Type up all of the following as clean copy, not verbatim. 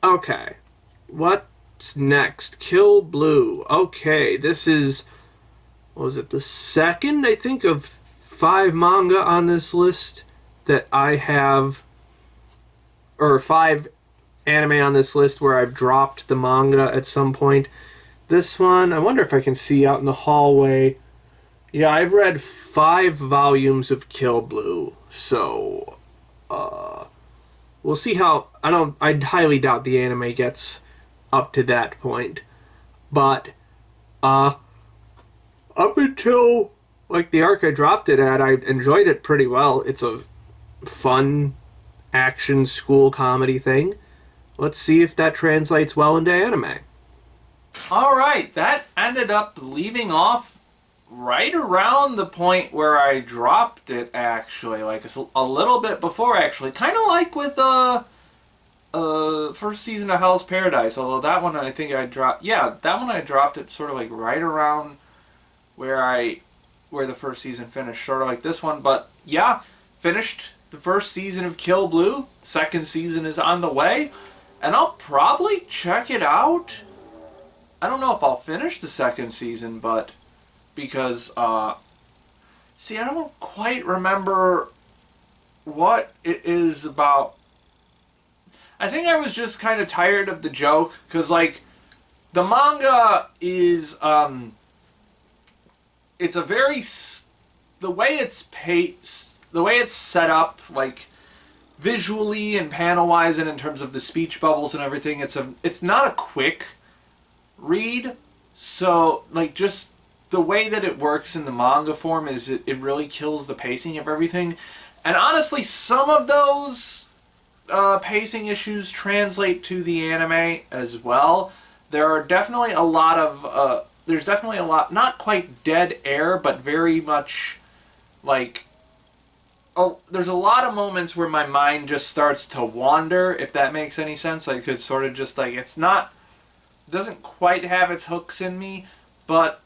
Okay. What's next? Kill Blue. Okay, this is, what was it, the second, I think, of 5 manga on this list that I have, or 5 anime on this list where I've dropped the manga at some point. This one, I wonder if I can see out in the hallway. Yeah, I've read 5 volumes of Kill Blue, so we'll see how. I highly doubt the anime gets up to that point, but uh, up until like the arc I dropped it at, I enjoyed it pretty well. It's a fun action school comedy thing. Let's see if that translates well into anime. Alright, that ended up leaving off right around the point where I dropped it, actually. Like, a little bit before, actually. Kind of like with, first season of Hell's Paradise, although that one I think I dropped... Yeah, that one I dropped it sort of like right around where the first season finished, sort of like this one. But, yeah, finished the first season of Kill Blue. Second season is on the way. And I'll probably check it out. I don't know if I'll finish the second season, but because, see, I don't quite remember what it is about. I think I was just kind of tired of the joke, because, like, the manga is, it's a very, the way it's paced, the way it's set up, like, visually and panel-wise and in terms of the speech bubbles and everything, it's not a quick read, so like just the way that it works in the manga form is it really kills the pacing of everything. And honestly, some of those pacing issues translate to the anime as well. There are definitely a lot of there's definitely a lot, not quite dead air, but very much like, oh, there's a lot of moments where my mind just starts to wander, if that makes any sense. Like, it's sort of just like, it's not, doesn't quite have its hooks in me, but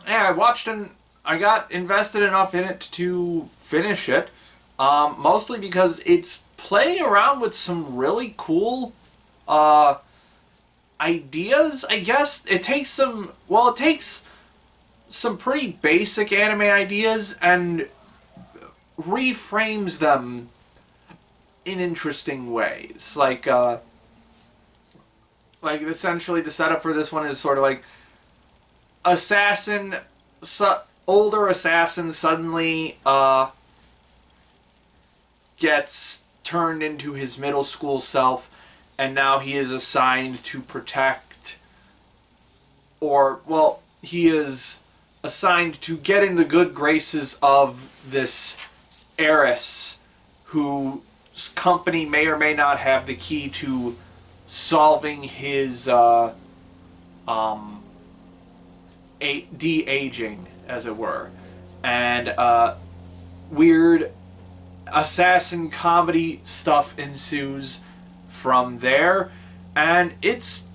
yeah, I watched and I got invested enough in it to finish it, mostly because it's playing around with some really cool ideas, I guess. It takes some pretty basic anime ideas and reframes them in interesting ways. Like essentially the setup for this one is sort of like older assassin suddenly gets turned into his middle school self, and now he is assigned to protect, he is assigned to get in the good graces of this heiress whose company may or may not have the key to solving his de-aging, as it were. And weird assassin comedy stuff ensues from there, and it's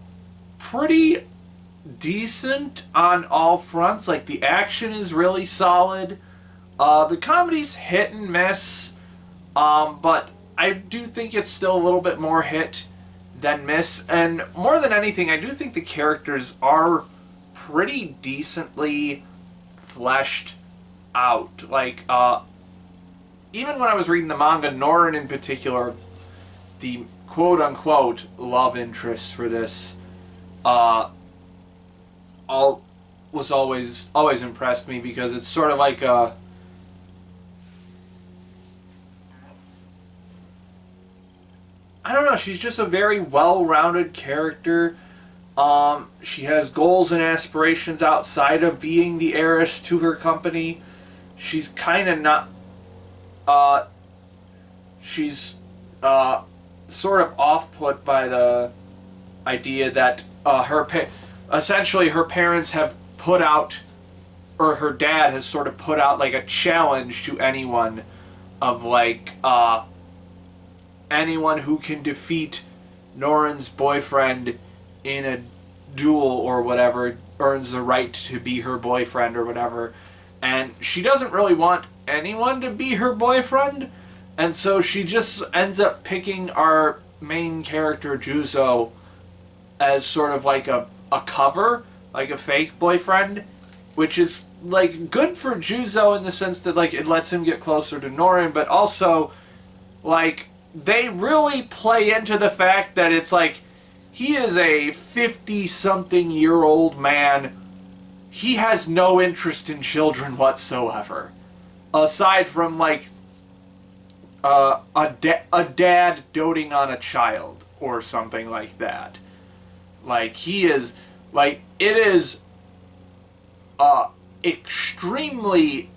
pretty decent on all fronts. Like, the action is really solid. The comedy's hit and miss, but I do think it's still a little bit more hit than miss. And more than anything, I do think the characters are pretty decently fleshed out. Like, even when I was reading the manga, Norin in particular, the quote-unquote love interest for this, was always impressed me, because it's sort of like a, I don't know, she's just a very well-rounded character. She has goals and aspirations outside of being the heiress to her company. She's kind of not, she's sort of off-put by the idea that essentially her parents have put out, or her dad has sort of put out like a challenge to anyone of like, anyone who can defeat Norin's boyfriend in a duel or whatever earns the right to be her boyfriend or whatever. And she doesn't really want anyone to be her boyfriend, and so she just ends up picking our main character Juzo as sort of like a cover, like a fake boyfriend, which is like good for Juzo in the sense that like it lets him get closer to Norin, but also like they really play into the fact that it's like he is a 50-something-year-old man. He has no interest in children whatsoever, aside from like a dad doting on a child or something like that. Like he is, like it is, extremely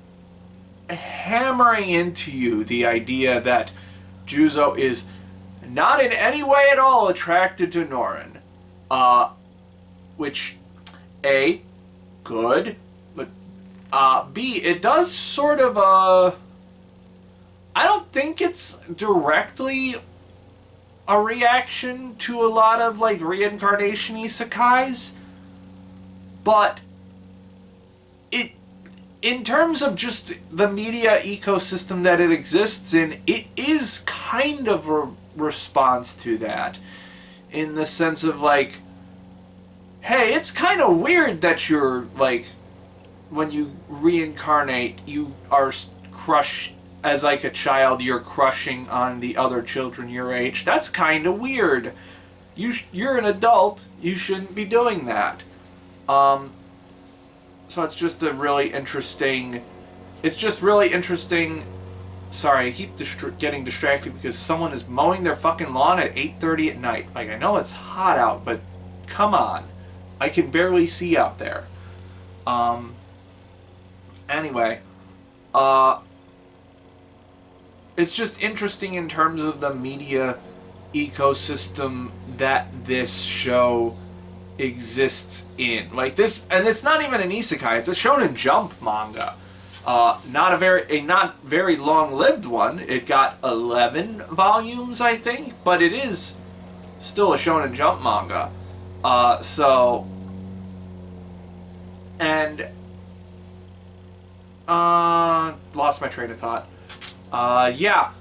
hammering into you the idea that Juzo is not in any way at all attracted to Norin, which A, good, but B, it does sort of I don't think it's directly a reaction to a lot of like reincarnation isekais, but it, in terms of just the media ecosystem that it exists in, it is kind of a response to that, in the sense of like, hey, it's kind of weird that you're like, when you reincarnate, you are crushed as like a child, you're crushing on the other children your age. That's kind of weird. You're an adult. You shouldn't be doing that. So it's just a really interesting. It's just really interesting. Sorry, I keep getting distracted because someone is mowing their fucking lawn at 8:30 at night. Like, I know it's hot out, but come on. I can barely see out there. Anyway. It's just interesting in terms of the media ecosystem that this show exists in. Like this, and it's not even an isekai, it's a Shonen Jump manga. Not very long-lived one. It got 11 volumes, I think, but it is still a Shonen Jump manga. Lost my train of thought. Yeah,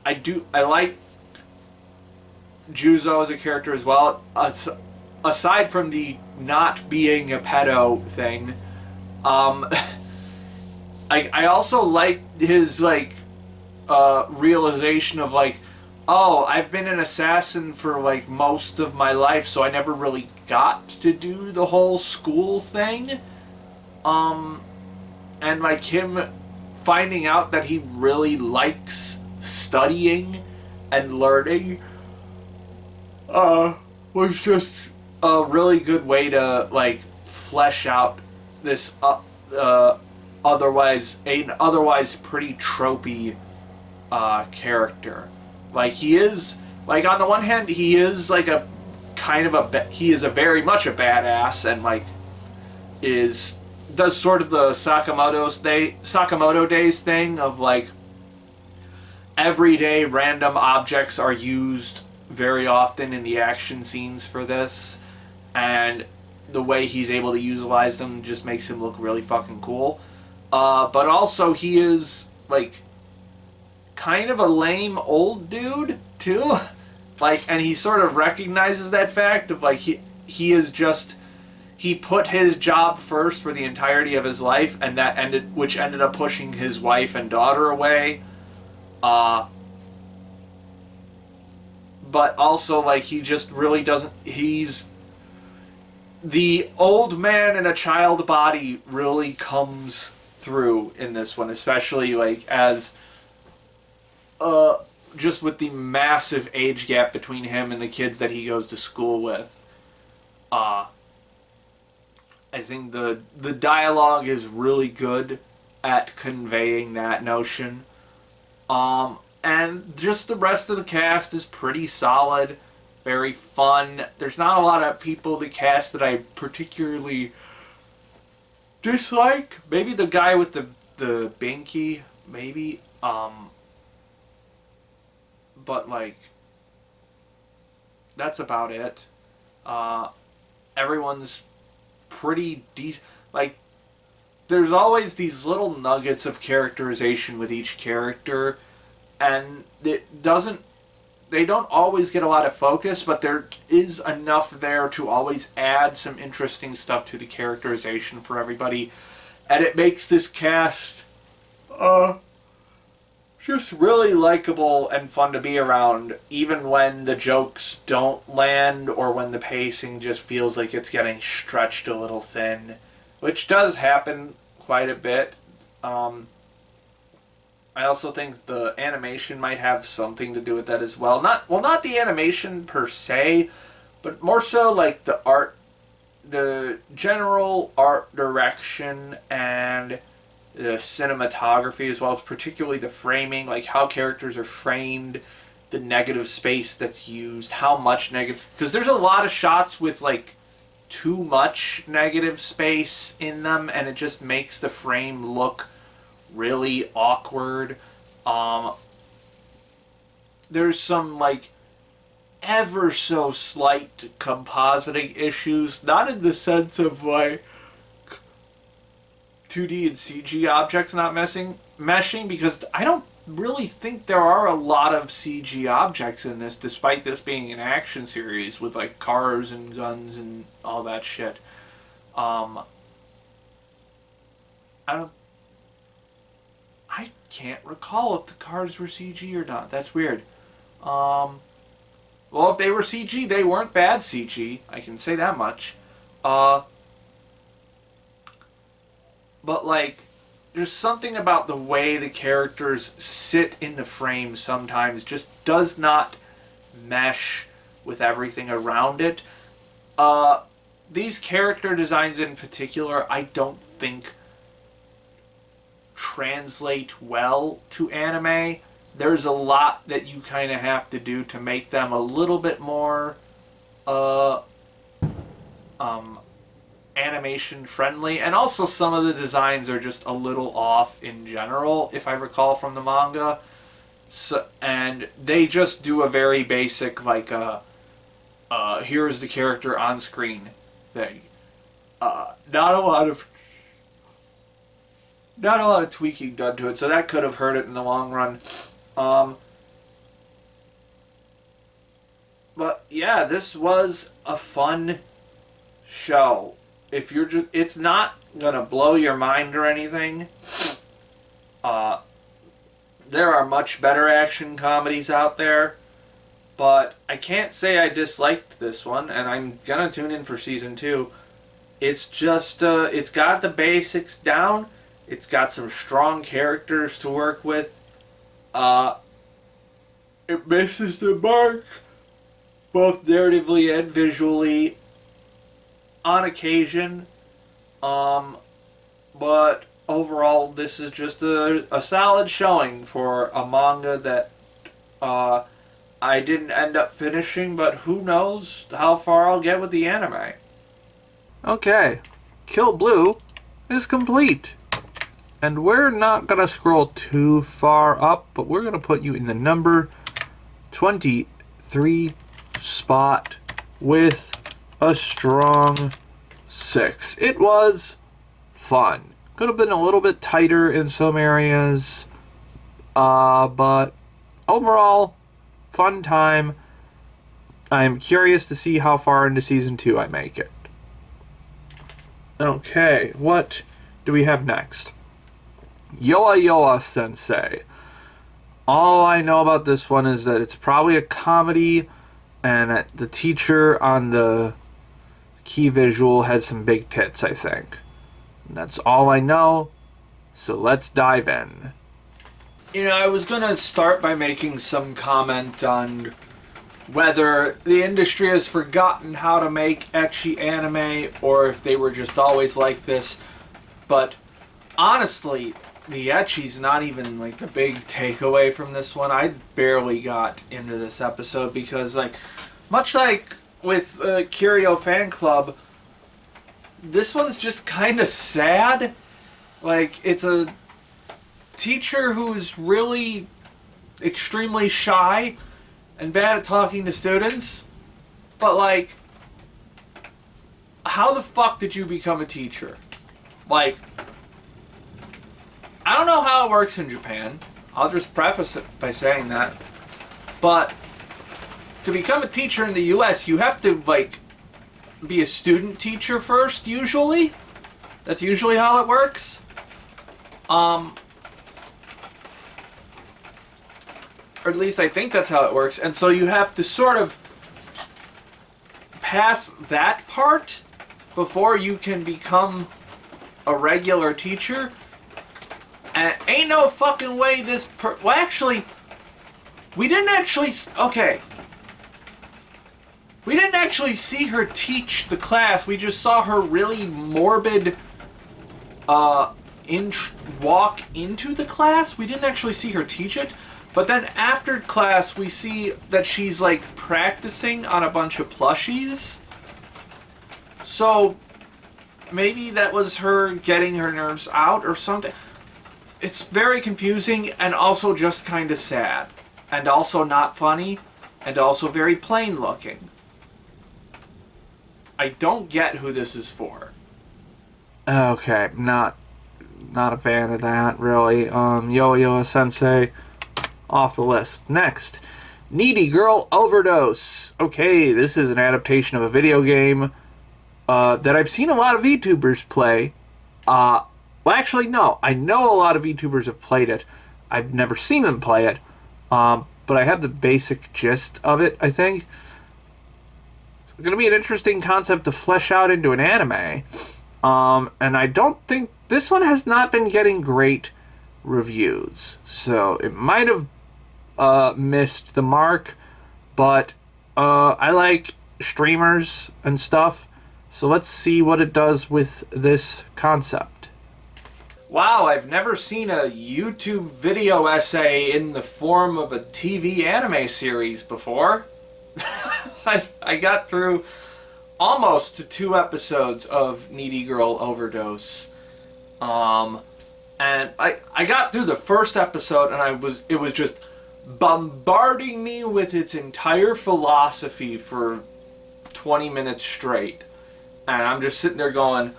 I like Juzo as a character as well. Aside from the not being a pedo thing, I also like his like realization of like, oh, I've been an assassin for like most of my life, so I never really got to do the whole school thing. And like him finding out that he really likes studying and learning was just a really good way to like flesh out this otherwise pretty tropey character. Like he is, like on the one hand he is like a kind of he is a very much a badass and like does sort of the Sakamoto Days thing of like everyday random objects are used very often in the action scenes for this, and the way he's able to utilize them just makes him look really fucking cool. But also he is like kind of a lame old dude too, like, and he sort of recognizes that fact of like he put his job first for the entirety of his life, and which ended up pushing his wife and daughter away. But also, like, he just really doesn't. He's the old man in a child body really comes through in this one, especially like as just with the massive age gap between him and the kids that he goes to school with. I think the dialogue is really good at conveying that notion. And just the rest of the cast is pretty solid, very fun. There's not a lot of people in the cast that I particularly dislike. Maybe the guy with the binky, maybe. But like, that's about it. Everyone's pretty decent. Like, there's always these little nuggets of characterization with each character, and it doesn't they don't always get a lot of focus, but there is enough there to always add some interesting stuff to the characterization for everybody. And it makes this cast just really likable and fun to be around, even when the jokes don't land or when the pacing just feels like it's getting stretched a little thin, which does happen quite a bit. I also think the animation might have something to do with that as well. Not the animation per se, but more so like the art, the general art direction and the cinematography as well, particularly the framing, like how characters are framed, the negative space that's used, how much negative, because there's a lot of shots with like too much negative space in them, and it just makes the frame look really awkward. There's some like ever so slight compositing issues, not in the sense of like 2D and CG objects not meshing, because I don't really think there are a lot of CG objects in this, despite this being an action series with like cars and guns and all that shit. I can't recall if the cars were CG or not. That's weird. Well, if they were CG, they weren't bad CG. I can say that much. But, like, there's something about the way the characters sit in the frame sometimes just does not mesh with everything around it. These character designs in particular, I don't think translate well to anime. There's a lot that you kind of have to do to make them a little bit more animation friendly, and also some of the designs are just a little off in general, if I recall from the manga. So, and they just do a very basic like here's the character on screen thing. Not a lot of tweaking done to it, so that could have hurt it in the long run. But yeah, this was a fun show. If you're just, it's not gonna blow your mind or anything. There are much better action comedies out there, but I can't say I disliked this one, and I'm gonna tune in for season 2. It's just, it's got the basics down. It's got some strong characters to work with. It misses the mark, both narratively and visually, on occasion. But overall, this is just a solid showing for a manga that I didn't end up finishing, but who knows how far I'll get with the anime. Okay, Kill Blue is complete. And we're not going to scroll too far up, but we're going to put you in the number 23 spot with a strong 6. It was fun. Could have been a little bit tighter in some areas, but overall, fun time. I'm curious to see how far into season 2 I make it. Okay, what do we have next? Yowayowa Sensei. All I know about this one is that it's probably a comedy, and the teacher on the key visual had some big tits, I think. And that's all I know, so let's dive in. You know, I was going to start by making some comment on whether the industry has forgotten how to make ecchi anime, or if they were just always like this. But honestly, the ecchi's not even like the big takeaway from this one. I barely got into this episode because, like, much like with Curio Fan Club, this one's just kind of sad. Like, it's a teacher who's really extremely shy and bad at talking to students, but like, how the fuck did you become a teacher? Like, I don't know how it works in Japan. I'll just preface it by saying that. But to become a teacher in the US, you have to, like, be a student teacher first, usually. That's usually how it works. Or at least I think that's how it works. And so you have to sort of pass that part before you can become a regular teacher. And ain't no fucking way this well, actually, we didn't actually... Okay. We didn't actually see her teach the class. We just saw her really morbid walk into the class. We didn't actually see her teach it. But then after class, we see that she's, like, practicing on a bunch of plushies. So maybe that was her getting her nerves out or something. It's very confusing and also just kind of sad. And also not funny. And also very plain looking. I don't get who this is for. Okay, not a fan of that, really. Yowayowa Sensei, off the list. Next, Needy Girl Overdose. Okay, this is an adaptation of a video game that I've seen a lot of VTubers play. Well, actually, no. I know a lot of VTubers have played it. I've never seen them play it. But I have the basic gist of it, I think. It's going to be an interesting concept to flesh out into an anime. And I don't think... This one has not been getting great reviews. So it might have missed the mark. But I like streamers and stuff. So let's see what it does with this concept. Wow, I've never seen a YouTube video essay in the form of a TV anime series before. I got through almost 2 episodes of Needy Girl Overdose. And I got through the first episode and it was just bombarding me with its entire philosophy for 20 minutes straight. And I'm just sitting there going,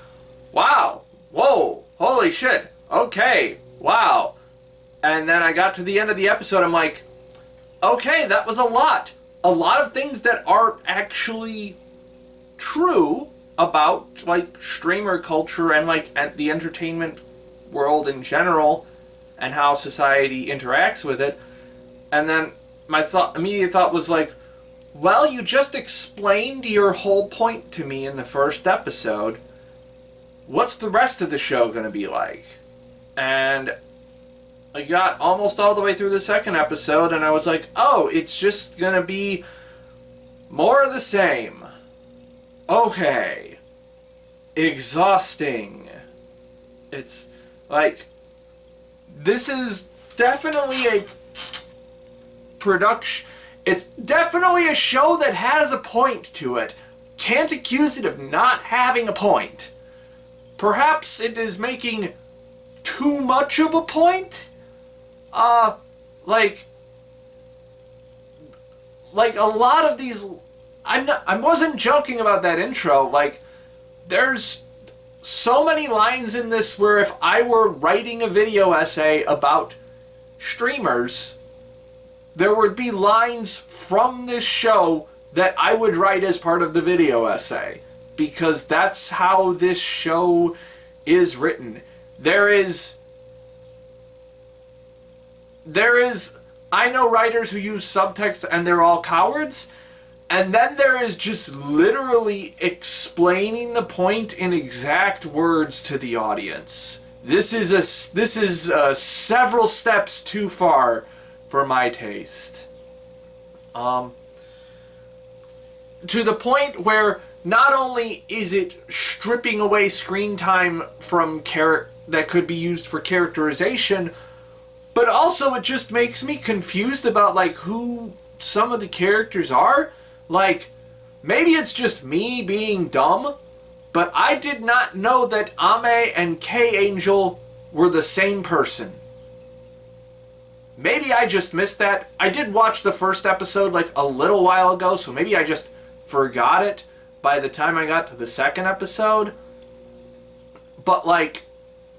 wow, whoa, holy shit, okay, wow. And then I got to the end of the episode, I'm like, okay, that was a lot. A lot of things that aren't actually true about, like, streamer culture and, like, the entertainment world in general and how society interacts with it. And then my immediate thought was like, well, you just explained your whole point to me in the first episode. What's the rest of the show going to be like? And I got almost all the way through the second episode and I was like, oh, it's just going to be more of the same. Okay. Exhausting. It's like, this is definitely a production. It's definitely a show that has a point to it. Can't accuse it of not having a point. Perhaps it is making too much of a point? Like a lot of these... I wasn't joking about that intro. Like, there's so many lines in this where if I were writing a video essay about streamers, there would be lines from this show that I would write as part of the video essay. Because that's how this show is written. There is... I know writers who use subtext and they're all cowards. And then there is just literally explaining the point in exact words to the audience. This is several steps too far for my taste. To the point where not only is it stripping away screen time from that could be used for characterization, but also it just makes me confused about, like, who some of the characters are. Like, maybe it's just me being dumb, but I did not know that Ame and K-Angel were the same person. Maybe I just missed that. I did watch the first episode, like, a little while ago, so maybe I just forgot it by the time I got to the second episode. But, like,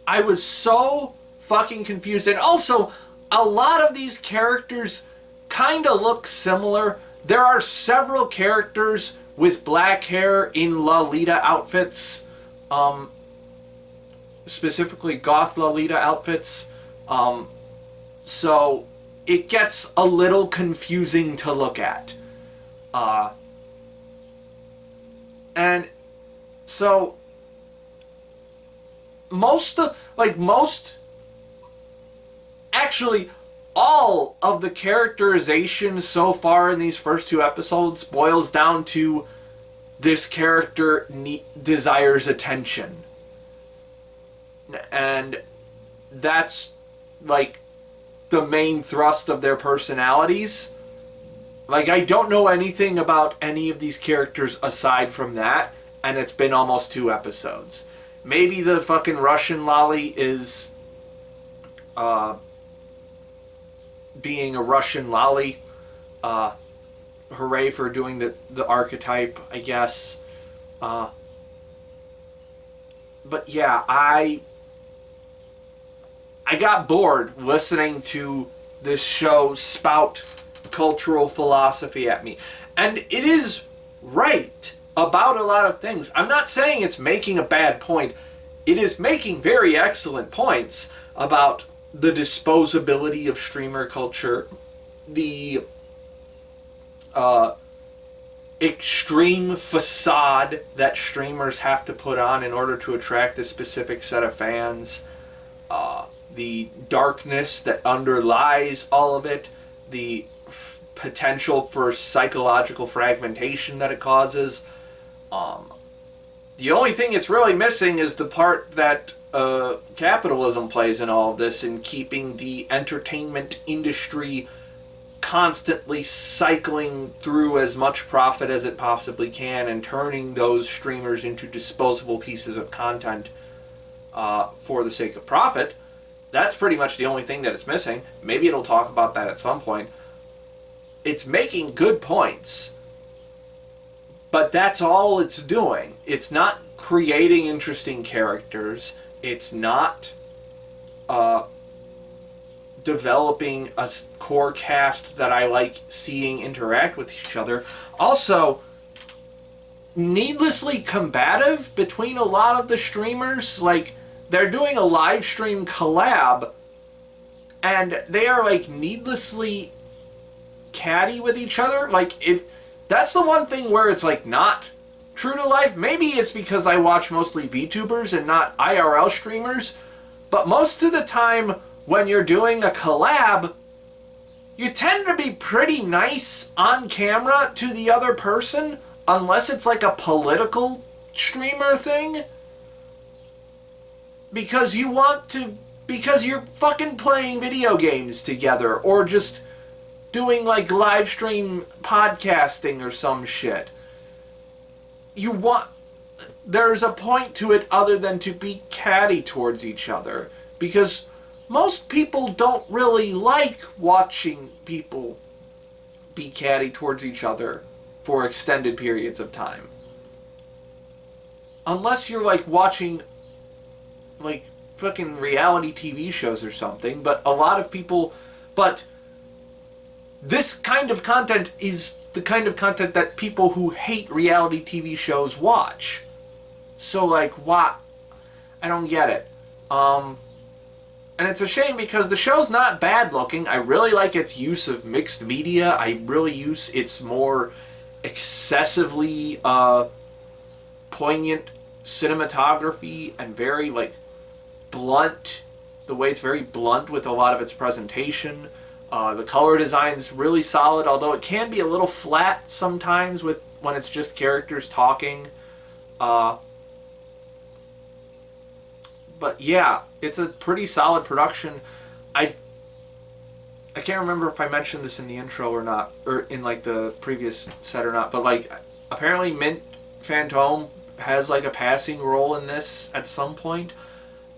I was so fucking confused. And also, a lot of these characters kind of look similar. there are several characters with black hair in Lolita outfits, specifically goth Lolita outfits, so it gets a little confusing to look at. And so actually all of the characterization so far in these first 2 episodes boils down to this character desires attention. And that's like the main thrust of their personalities. Like, I don't know anything about any of these characters aside from that, and it's been almost 2 episodes. Maybe the fucking Russian lolly is being a Russian lolly. Hooray for doing the archetype, I guess. But yeah, I got bored listening to this show spout cultural philosophy at me. And it is right about a lot of things. I'm not saying it's making a bad point. It is making very excellent points about the disposability of streamer culture, the extreme facade that streamers have to put on in order to attract a specific set of fans, the darkness that underlies all of it, the potential for psychological fragmentation that it causes. The only thing it's really missing is the part that capitalism plays in all of this, in keeping the entertainment industry constantly cycling through as much profit as it possibly can and turning those streamers into disposable pieces of content for the sake of profit. That's pretty much the only thing that it's missing. Maybe it'll talk about that at some point. It's making good points, but that's all it's doing. It's not creating interesting characters. It's not developing a core cast that I like seeing interact with each other. Also, needlessly combative between a lot of the streamers. Like, they're doing a live stream collab, and they are like needlessly catty with each other. Like, if that's the one thing where it's like not true to life. Maybe it's because I watch mostly VTubers and not IRL streamers, but most of the time when you're doing a collab, you tend to be pretty nice on camera to the other person, unless it's like a political streamer thing. Because you're fucking playing video games together, or just doing like live stream podcasting or some shit. There's a point to it other than to be catty towards each other, because most people don't really like watching people be catty towards each other for extended periods of time. Unless you're like watching like fucking reality TV shows or something, but this kind of content is the kind of content that people who hate reality TV shows watch. So like, what? I don't get it. And it's a shame because the show's not bad looking. I really like its use of mixed media. I really use its more excessively poignant cinematography and very like blunt, the way it's very blunt with a lot of its presentation. The color design's really solid, although it can be a little flat sometimes when it's just characters talking. But yeah, it's a pretty solid production. I can't remember if I mentioned this in the intro or not, or in like the previous set or not, but like apparently Mint Fantôme has like a passing role in this at some point.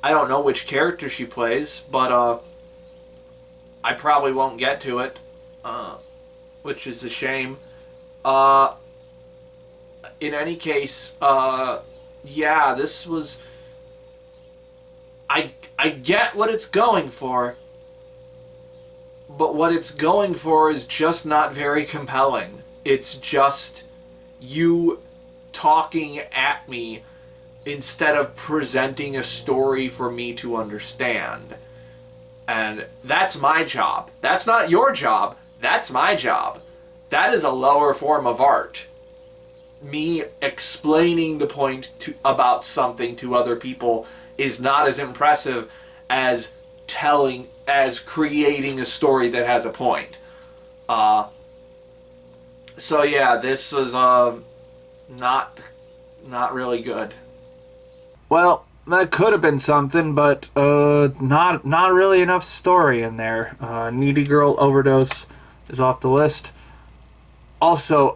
I don't know which character she plays, but I probably won't get to it, which is a shame. In any case, yeah, this was... I get what it's going for, but what it's going for is just not very compelling. It's just you talking at me instead of presenting a story for me to understand. And that's my job. That's not your job. That's my job. That is a lower form of art. Me explaining the point about something to other people is not as impressive as creating a story that has a point. So yeah, this was not really good. Well, that could have been something, but not really enough story in there. Needy Girl Overdose is off the list. Also,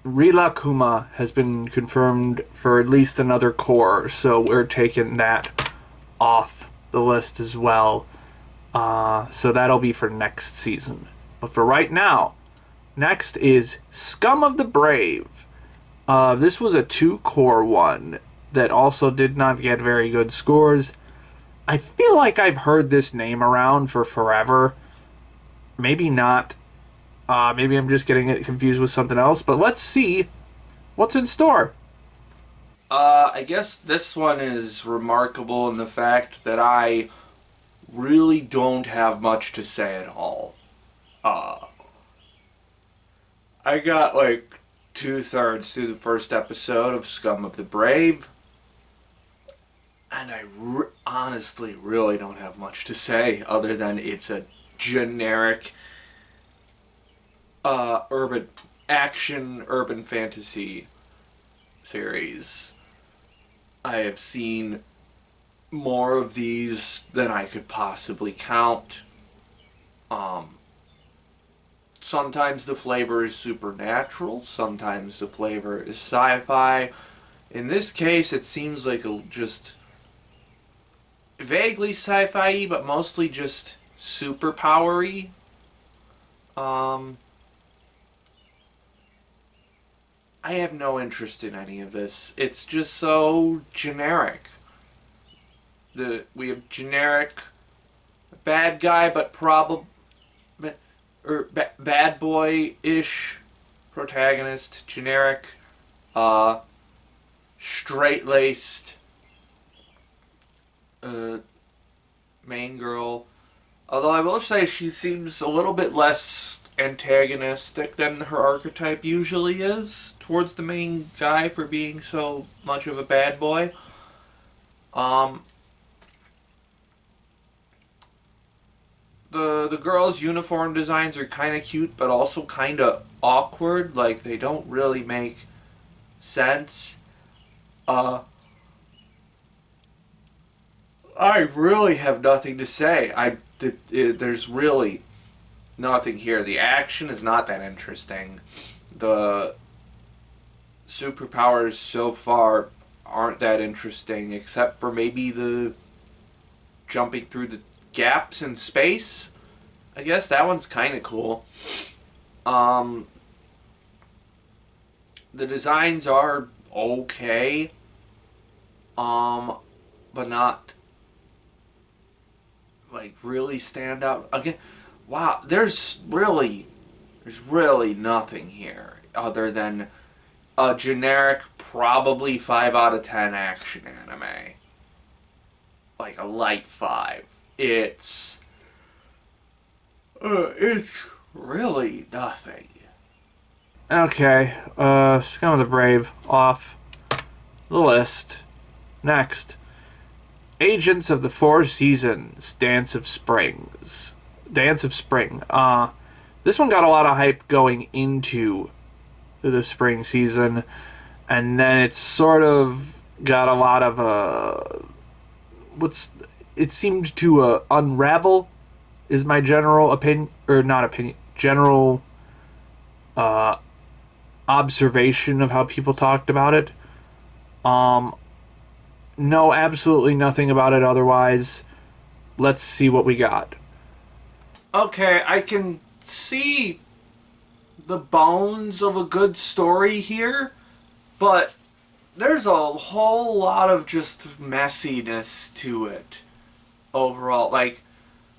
Rilakuma has been confirmed for at least another core, so we're taking that off the list as well. So that'll be for next season. But for right now, next is Scum of the Brave. This was a 2-core one that also did not get very good scores. I feel like I've heard this name around for forever. Maybe not. Maybe I'm just getting it confused with something else, but let's see what's in store. I guess this one is remarkable in the fact that I really don't have much to say at all. I got like 2/3 through the first episode of Scum of the Brave, and I honestly really don't have much to say other than it's a generic urban fantasy series. I have seen more of these than I could possibly count. Sometimes the flavor is supernatural, sometimes the flavor is sci-fi. In this case, it seems like just vaguely sci-fi, but mostly just superpower-y. I have no interest in any of this. It's just so generic. We have generic bad guy, but bad boy-ish protagonist. Generic, straight-laced main girl. Although I will say she seems a little bit less antagonistic than her archetype usually is towards the main guy for being so much of a bad boy. The girls' uniform designs are kind of cute, but also kind of awkward. Like, they don't really make sense. I really have nothing to say. There's really nothing here. The action is not that interesting. The superpowers so far aren't that interesting, except for maybe the jumping through the gaps in space. I guess that one's kind of cool. The designs are okay, but not like really stand out. Again, wow, there's really nothing here other than a generic, probably 5 out of 10 action anime. Like a light 5. It's really nothing. Okay, Scum of the Brave off the list. Next, Agents of the Four Seasons, Dance of Spring. This one got a lot of hype going into the spring season, and then it sort of got a lot of it seemed to unravel, is my general opinion, or not opinion, general observation of how people talked about it. No, absolutely nothing about it otherwise. Let's see what we got. Okay, I can see the bones of a good story here, but there's a whole lot of just messiness to it overall. Like,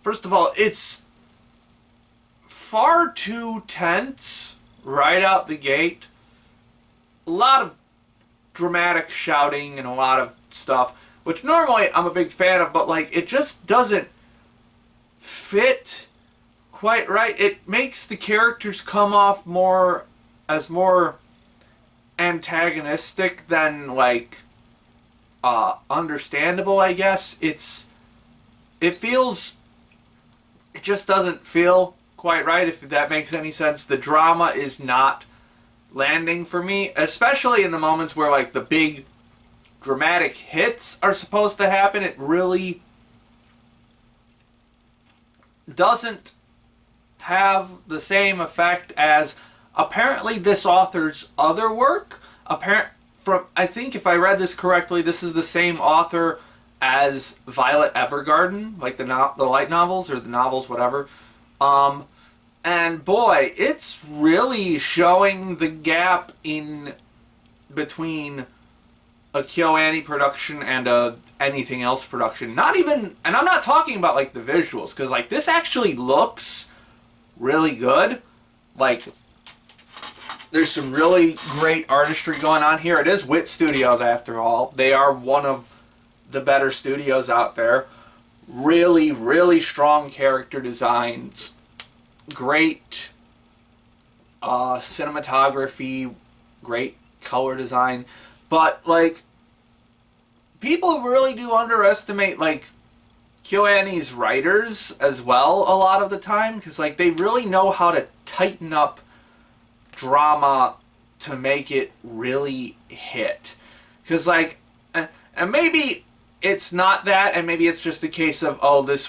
first of all, it's far too tense right out the gate. A lot of dramatic shouting and a lot of stuff, which normally I'm a big fan of, but like it just doesn't fit quite right. It makes the characters come off more as more antagonistic than like understandable, I guess. It just doesn't feel quite right, if that makes any sense. The drama is not landing for me, especially in the moments where like the big dramatic hits are supposed to happen. It really doesn't have the same effect as apparently this author's other work. I think if I read this correctly, this is the same author as Violet Evergarden, like the light novels or the novels, whatever. And boy, it's really showing the gap in between a KyoAni production and a anything else production. Not even, and I'm not talking about like the visuals, because like this actually looks really good. Like there's some really great artistry going on here. It is Wit Studios after all. They are one of the better studios out there. Really, really strong character designs. Great cinematography. Great color design. But like, people really do underestimate like KyoAni's writers as well a lot of the time, because like they really know how to tighten up drama to make it really hit. Because like, and maybe it's not that, and maybe it's just a case of, oh, this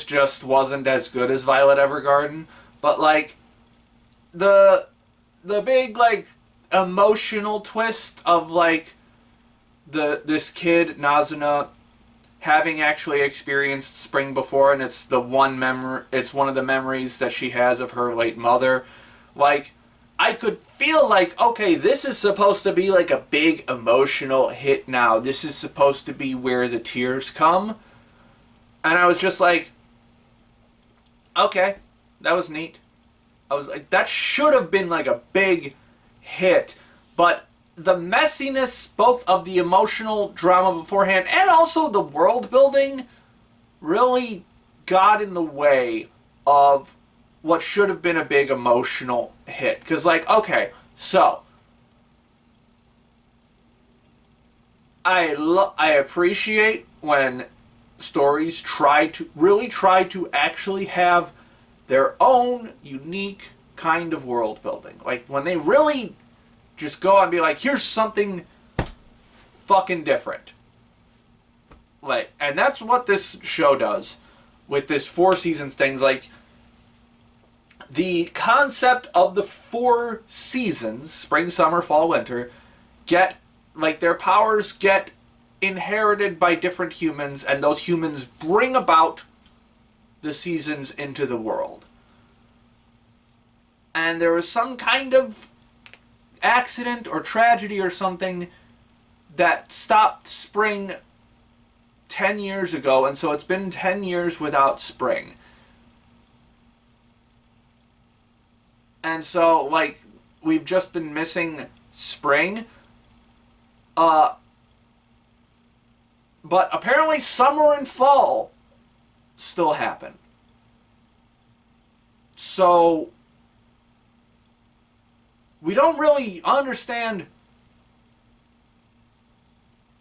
just wasn't as good as Violet Evergarden. But like the big like emotional twist of like this kid Nazuna having actually experienced spring before, and it's one of the memories that she has of her late mother. Like, I could feel like, okay, this is supposed to be like a big emotional hit now. This is supposed to be where the tears come. And I was just like, okay, that was neat. I was like, that should have been like a big hit. But the messiness, both of the emotional drama beforehand and also the world building, really got in the way of what should have been a big emotional hit. Because, like, okay, so I appreciate when stories try to actually have their own unique kind of world building. Like, when they really just go and be like, here's something fucking different. Like, and that's what this show does with this 4 seasons thing. Like, the concept of the 4 seasons, spring, summer, fall, winter, their powers get inherited by different humans, and those humans bring about the seasons into the world. And there was some kind of accident or tragedy or something that stopped spring 10 years ago, and so it's been 10 years without spring. And so, like, we've just been missing spring. But apparently summer and fall still happen. So we don't really understand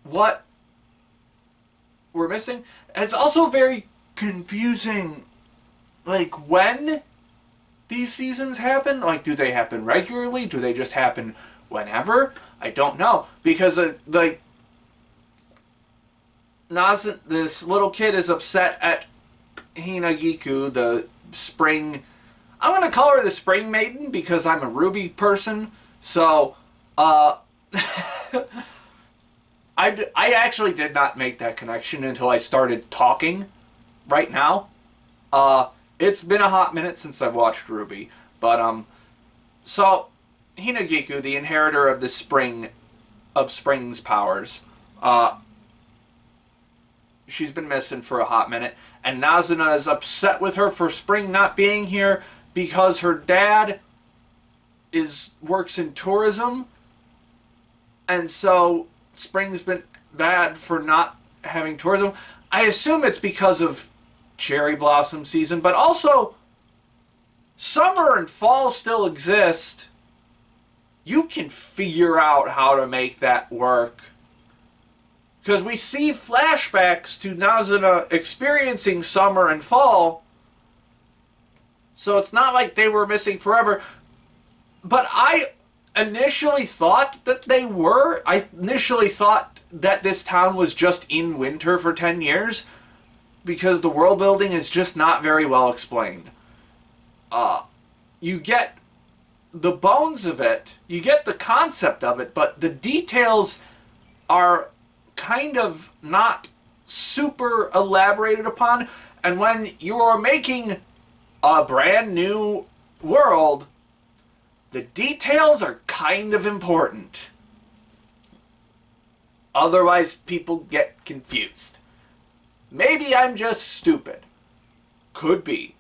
what we're missing. And it's also very confusing, like, when these seasons happen. Like, do they happen regularly? Do they just happen whenever? I don't know. Because, like, this little kid is upset at Hinagiku, the spring... I'm going to call her the Spring Maiden because I'm a Ruby person. So, I actually did not make that connection until I started talking right now. It's been a hot minute since I've watched Ruby. But, so, Hinagiku, the inheritor of the Spring's powers, she's been missing for a hot minute, and Nazuna is upset with her for Spring not being here because her dad works in tourism, and so spring's been bad for not having tourism. I assume it's because of cherry blossom season, but also summer and fall still exist. You can figure out how to make that work. Because we see flashbacks to Nazuna experiencing summer and fall. So it's not like they were missing forever. But I initially thought that they were. I initially thought that this town was just in winter for 10 years. Because the world building is just not very well explained. You get the bones of it. You get the concept of it. But the details are kind of not super elaborated upon, and when you are making a brand new world, the details are kind of important. Otherwise, people get confused. Maybe I'm just stupid. Could be.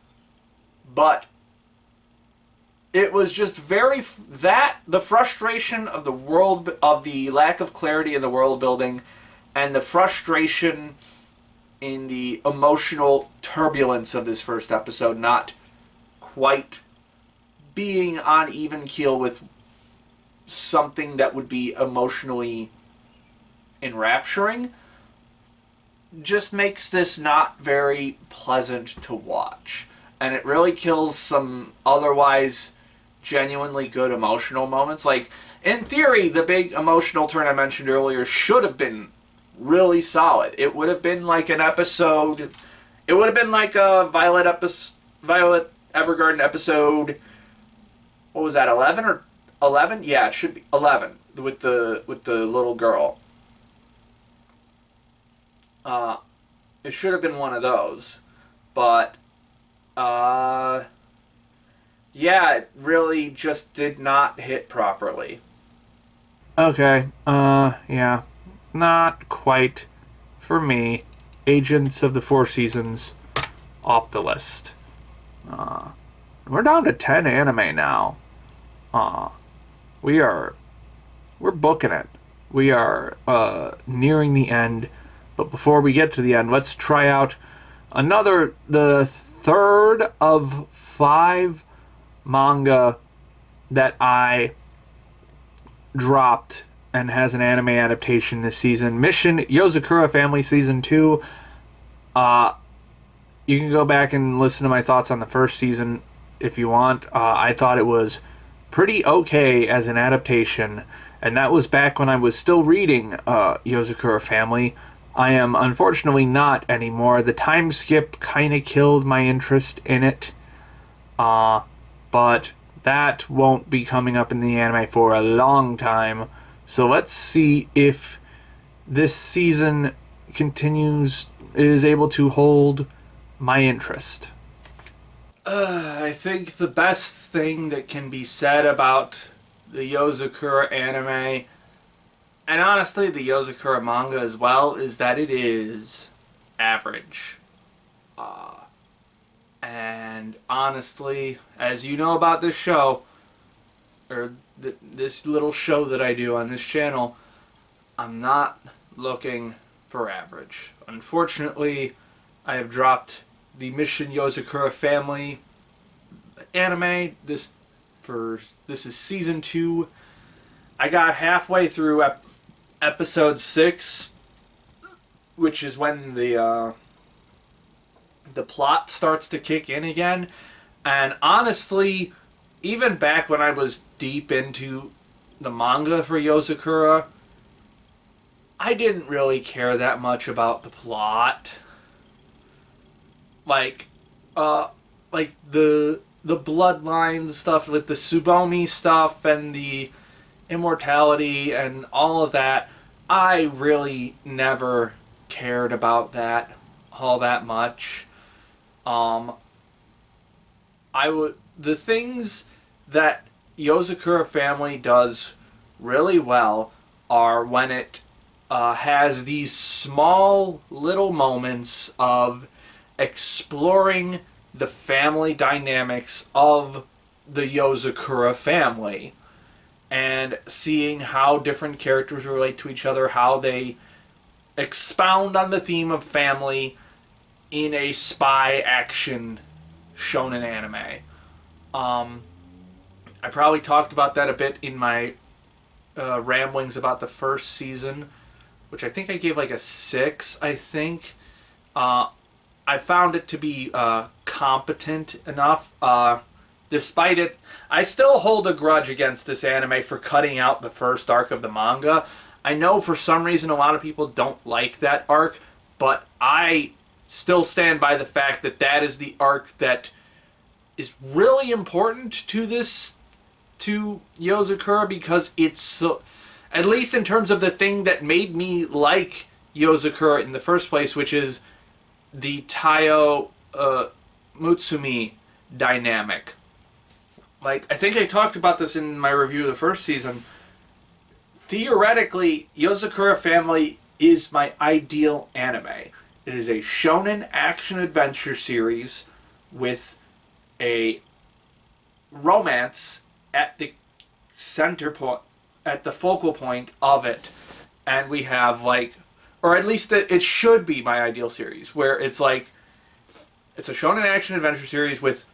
But it was just the frustration of the world, of the lack of clarity in the world building, and the frustration in the emotional turbulence of this first episode not quite being on even keel with something that would be emotionally enrapturing just makes this not very pleasant to watch. And it really kills some otherwise genuinely good emotional moments. Like, in theory, the big emotional turn I mentioned earlier should have been really solid. It would have been like an episode. It would have been like a Violet Evergarden episode. What was that? 11 or 11? Yeah, it should be 11 with the little girl. It should have been one of those, but yeah, it really just did not hit properly. Okay, yeah. Not quite for me. Agents of the Four Seasons off the list. We're down to 10 anime now. We're booking it. We are nearing the end. But before we get to the end, let's try out the third of 5 manga that I dropped and has an anime adaptation this season. Mission Yozakura Family Season 2. You can go back and listen to my thoughts on the first season if you want. I thought it was pretty okay as an adaptation, and that was back when I was still reading Yozakura Family. I am unfortunately not anymore. The time skip kind of killed my interest in it. But that won't be coming up in the anime for a long time. So let's see if this season is able to hold my interest. I think the best thing that can be said about the Yozakura anime, and honestly the Yozakura manga as well, is that it is average. And honestly, as you know about this show, or this little show that I do on this channel, I'm not looking for average. Unfortunately, I have dropped the Mission Yozakura Family anime. This is season 2. I got halfway through episode 6, which is when the plot starts to kick in again. And honestly, even back when I was deep into the manga for Yozakura, I didn't really care that much about the plot. Like the bloodline stuff with the Tsubomi stuff and the immortality and all of that, I really never cared about that all that much. The things that Yozakura Family does really well are when it has these small little moments of exploring the family dynamics of the Yozakura family and seeing how different characters relate to each other, how they expound on the theme of family in a spy action shonen anime. I probably talked about that a bit in my ramblings about the first season, which I think I gave like a 6, I think. I found it to be competent enough. Despite it, I still hold a grudge against this anime for cutting out the first arc of the manga. I know for some reason a lot of people don't like that arc, but I still stand by the fact that that is the arc that is really important to Yozakura, because it's so, at least in terms of the thing that made me like Yozakura in the first place, which is the Taiyo Mutsumi dynamic. Like, I think I talked about this in my review of the first season. Theoretically, Yozakura Family is my ideal anime. It is a shonen action-adventure series with a romance at the center point, at the focal point of it. And we have, like, or at least it should be my ideal series, where it's like, it's a shonen action-adventure series with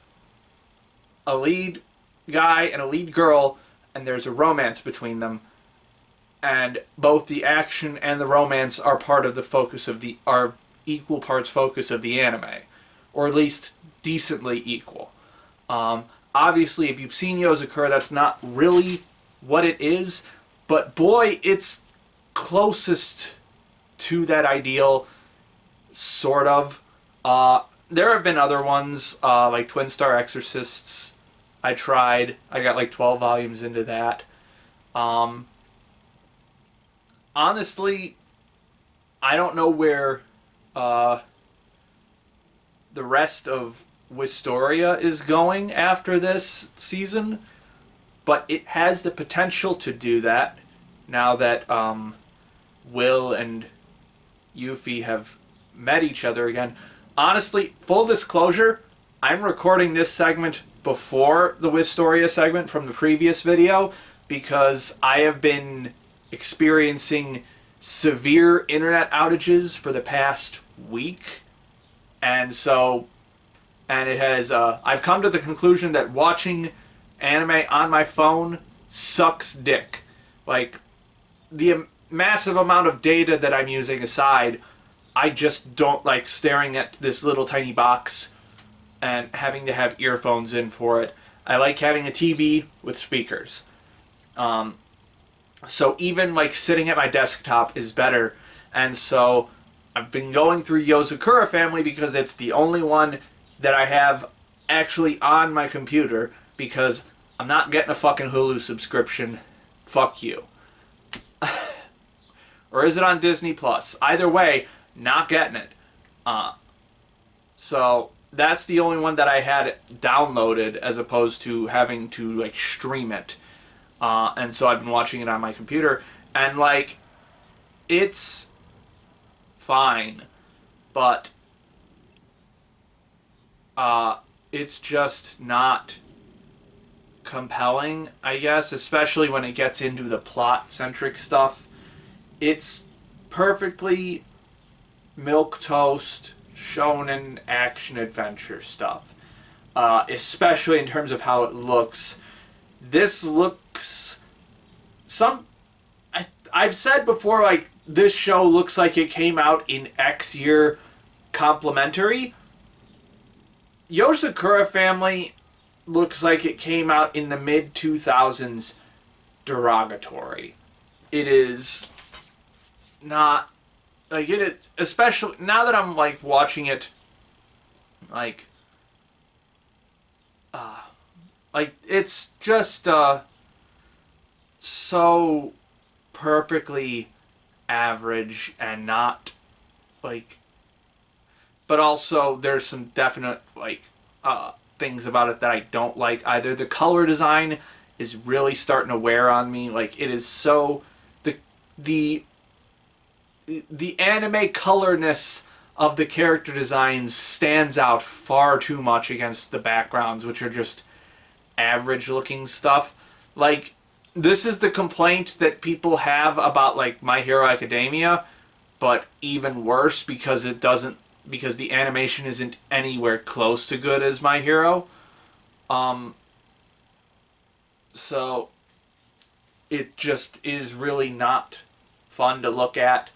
a lead guy and a lead girl, and there's a romance between them, and both the action and the romance are part of the focus of the, are equal parts focus of the anime, or at least decently equal. Obviously, if you've seen Yozakura, that's not really what it is, but boy, it's closest to that ideal, sort of. There have been other ones, like Twin Star Exorcists. I tried. I got like 12 volumes into that. Honestly, I don't know where the rest of Wistoria is going after this season, but it has the potential to do that now that Will and Yuffie have met each other again. Honestly, full disclosure, I'm recording this segment before the Wistoria segment from the previous video because I have been experiencing severe internet outages for the past week, and so, and it has, I've come to the conclusion that watching anime on my phone sucks dick. Like, the massive amount of data that I'm using aside, I just don't like staring at this little tiny box and having to have earphones in for it. I like having a TV with speakers. So even like sitting at my desktop is better. And so I've been going through Yozakura Family because it's the only one that I have actually on my computer, because I'm not getting a fucking Hulu subscription. Fuck you. Or is it on Disney Plus? Either way, not getting it. So that's the only one that I had downloaded as opposed to having to like stream it. And so I've been watching it on my computer, and like, it's fine, but it's just not compelling, I guess, especially when it gets into the plot-centric stuff. It's perfectly milquetoast shonen action-adventure stuff, especially in terms of how it looks. This looks... I've said before, like, this show looks like it came out in X year complimentary. Yozakura Family looks like it came out in the mid-2000s derogatory. It is not... Like, it is... Especially now that I'm, like, watching it, like... Like, it's just, so perfectly average and not, like... But also, there's some definite, like, things about it that I don't like either. The color design is really starting to wear on me. Like, it is so... The anime colorness of the character designs stands out far too much against the backgrounds, which are just average looking stuff. Like, this is the complaint that people have about, like, My Hero Academia, but even worse because because the animation isn't anywhere close to good as My Hero. So it just is really not fun to look at.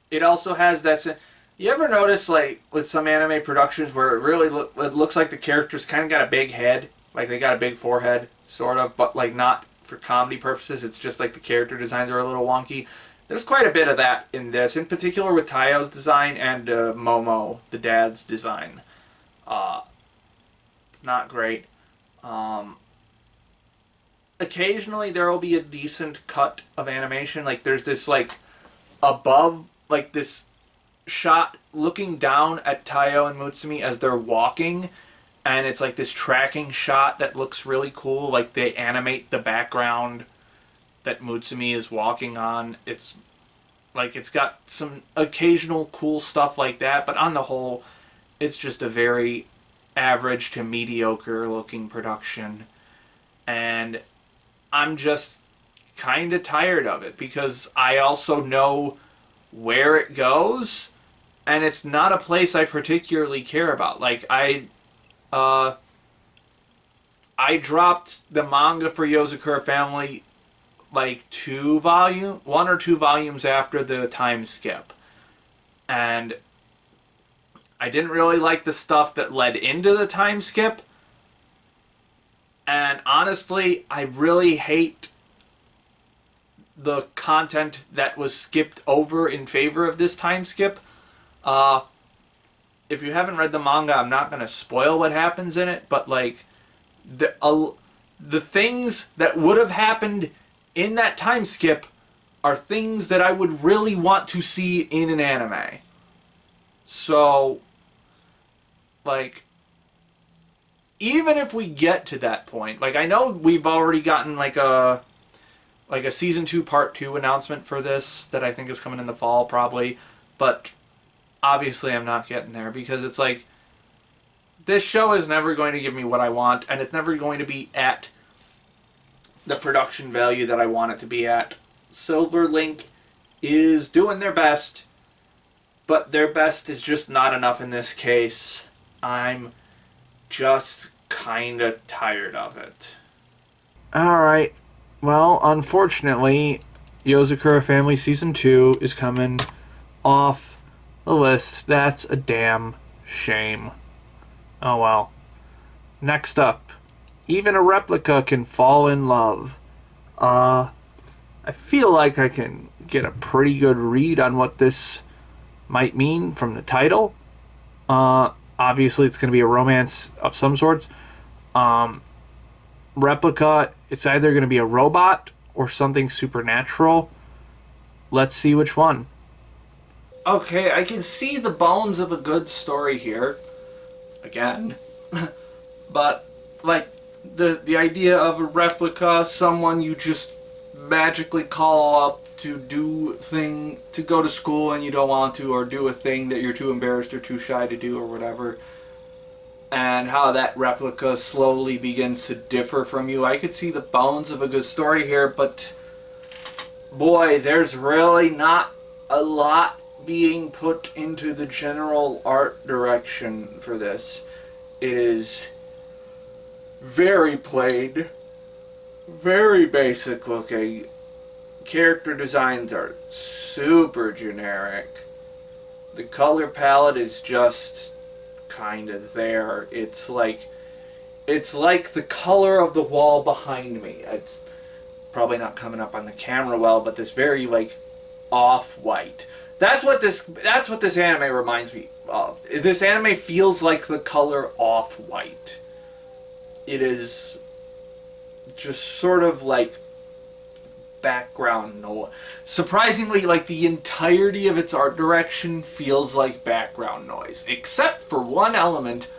It also has that. You ever notice, like, with some anime productions where it really it looks like the characters kind of got a big head, like they got a big forehead, sort of, but like not for comedy purposes. It's just like the character designs are a little wonky. There's quite a bit of that in this, in particular with Taio's design and Momo, the dad's design. It's not great. Occasionally there will be a decent cut of animation. Like there's this like above, like this shot looking down at Taiyo and Mutsumi as they're walking, and it's like this tracking shot that looks really cool. Like they animate the background that Mutsumi is walking on. It's like it's got some occasional cool stuff like that, but on the whole it's just a very average to mediocre looking production, and I'm just kind of tired of it because I also know where it goes, and it's not a place I particularly care about. Like I dropped the manga for Yozakura Family like 1 or 2 volumes after the time skip, and I didn't really like the stuff that led into the time skip, and honestly I really hate the content that was skipped over in favor of this time skip. If you haven't read the manga, I'm not going to spoil what happens in it, but like the things that would have happened in that time skip are things that I would really want to see in an anime. So, like, even if we get to that point, like, I know we've already gotten like a season 2 part 2 announcement for this that I think is coming in the fall probably, but obviously I'm not getting there because it's like this show is never going to give me what I want, and it's never going to be at the production value that I want it to be at. Silver Link is doing their best, but their best is just not enough in this case. I'm just kind of tired of it. Alright. Well, unfortunately, Yozakura Family Season 2 is coming off the list. That's a damn shame. Oh well. Next up, even a replica can fall in love. I feel like I can get a pretty good read on what this might mean from the title. Obviously, it's going to be a romance of some sorts. Replica, it's either going to be a robot or something supernatural. Let's see which one. Okay, I can see the bones of a good story here. Again. But, like, the idea of a replica, someone you just magically call up to to go to school and you don't want to, or do a thing that you're too embarrassed or too shy to do or whatever, and how that replica slowly begins to differ from you. I could see the bones of a good story here, but boy, there's really not a lot being put into the general art direction for this. It is very plain, very basic looking. Character designs are super generic. The color palette is just kind of there. It's like the color of the wall behind me. It's probably not coming up on the camera well, but this very like off-white. That's what this anime reminds me of. This anime feels like the color off-white. It is just sort of like background noise. Surprisingly, like the entirety of its art direction feels like background noise, except for one element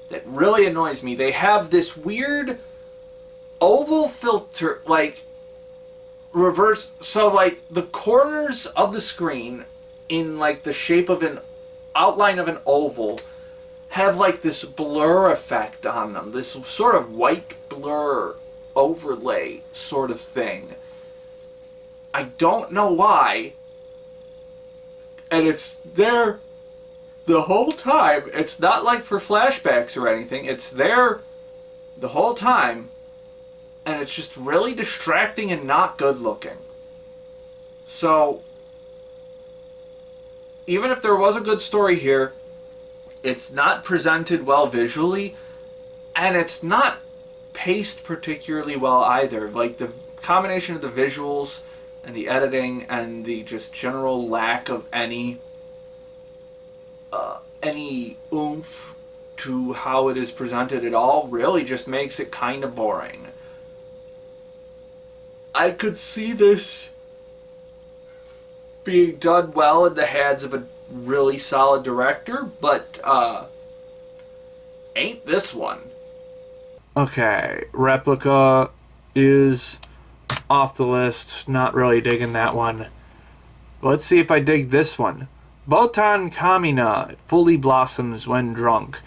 that really annoys me. They have this weird oval filter, like reverse, so like the corners of the screen in like the shape of an outline of an oval have like this blur effect on them, this sort of white blur overlay sort of thing. I don't know why, and it's there the whole time. It's not like for flashbacks or anything. It's there the whole time, and it's just really distracting and not good looking. So, even if there was a good story here, it's not presented well visually, and it's not paced particularly well either. Like, the combination of the visuals and the editing and the just general lack of any oomph to how it is presented at all really just makes it kind of boring. I could see this being done well in the hands of a really solid director, but ain't this one. Okay, Replica is off the list. Not really digging that one. Let's see if I dig this one. Botan Kamiina fully blossoms when drunk.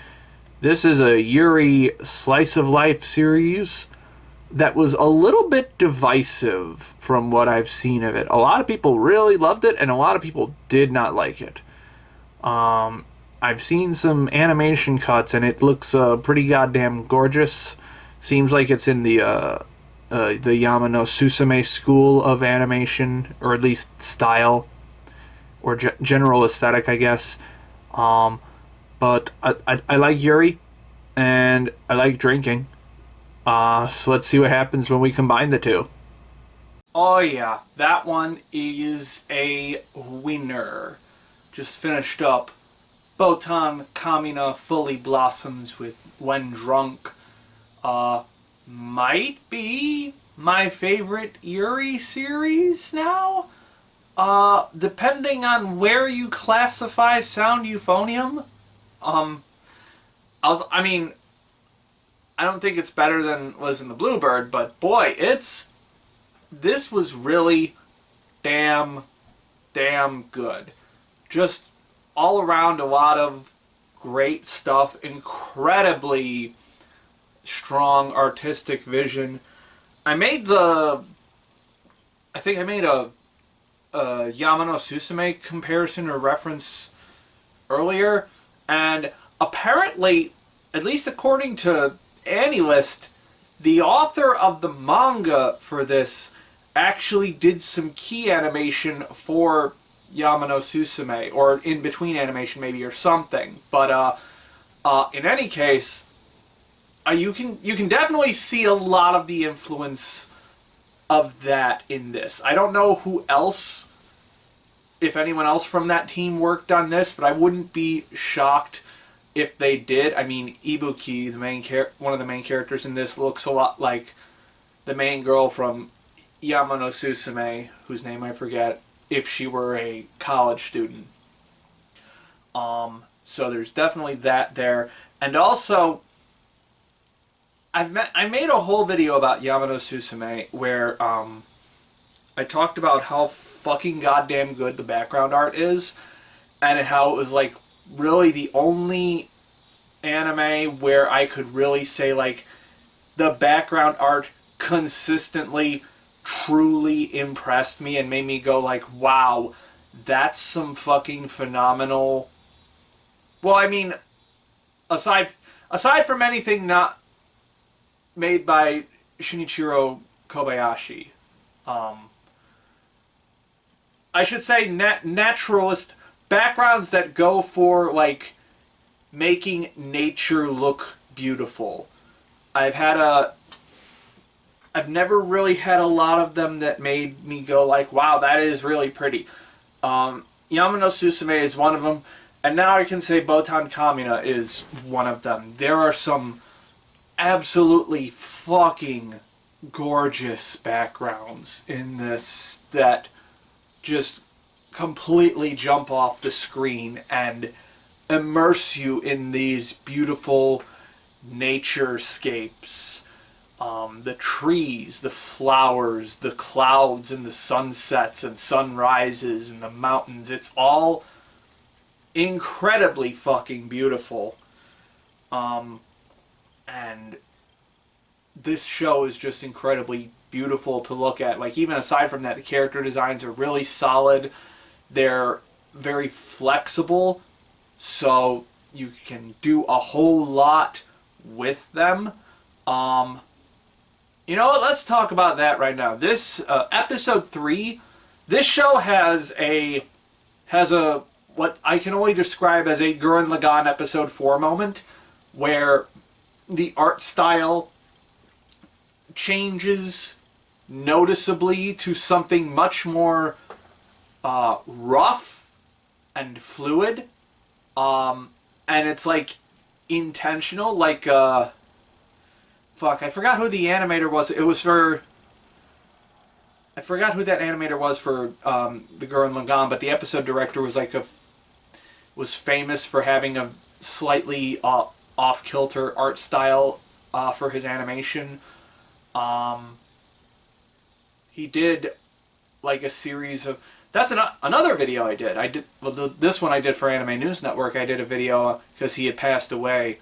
This is a Yuri slice of life series that was a little bit divisive from what I've seen of it. A lot of people really loved it, and a lot of people did not like it. I've seen some animation cuts, and it looks pretty goddamn gorgeous. Seems like it's in the Yamano Susume school of animation, or at least style, or general aesthetic, I guess. But I like Yuri, and I like drinking. So let's see what happens when we combine the two. Oh yeah, that one is a winner. Just finished up. Botan Kamiina fully blossoms with when drunk. Might be my favorite Yuri series now. Depending on where you classify Sound Euphonium. I don't think it's better than was in the Bluebird, but boy, this was really damn good. Just all around a lot of great stuff, incredibly strong artistic vision. I think I made a Yamano Susume comparison or reference earlier, and apparently, at least according to AniList, the author of the manga for this actually did some key animation for Yamano Susume, or in between animation maybe, or something. But in any case, you can definitely see a lot of the influence of that in this. I don't know who else, if anyone else from that team worked on this, but I wouldn't be shocked if they did. I mean, Ibuki, one of the main characters in this, looks a lot like the main girl from Yamano Susume, whose name I forget, if she were a college student. So there's definitely that there. And also, I made a whole video about Yamano Susume where I talked about how fucking goddamn good the background art is, and how it was like really the only anime where I could really say like the background art consistently truly impressed me and made me go like, wow, that's some fucking phenomenal. Well, I mean, aside from anything not made by Shinichiro Kobayashi, I should say naturalist backgrounds that go for like making nature look beautiful. I've never really had a lot of them that made me go like, wow, that is really pretty. Yamano Susume is one of them, and now I can say Botan Kamiina is one of them. There are some absolutely fucking gorgeous backgrounds in this that just completely jump off the screen and immerse you in these beautiful naturescapes. The trees, the flowers, the clouds, and the sunsets and sunrises and the mountains. It's all incredibly fucking beautiful. And this show is just incredibly beautiful to look at. Like, even aside from that, the character designs are really solid. They're very flexible, so you can do a whole lot with them. You know what? Let's talk about that right now. This episode 3, this show has a what I can only describe as a Gurren Lagann episode 4 moment, where the art style changes noticeably to something much more rough and fluid, and it's like intentional. Like fuck, I forgot who the animator was. It was for, I forgot who that animator was for the Gurren Lagann, but the episode director was like was famous for having a slightly off-kilter art style for his animation. He did like a series of, that's another video I did. This one I did for Anime News Network. I did a video because he had passed away.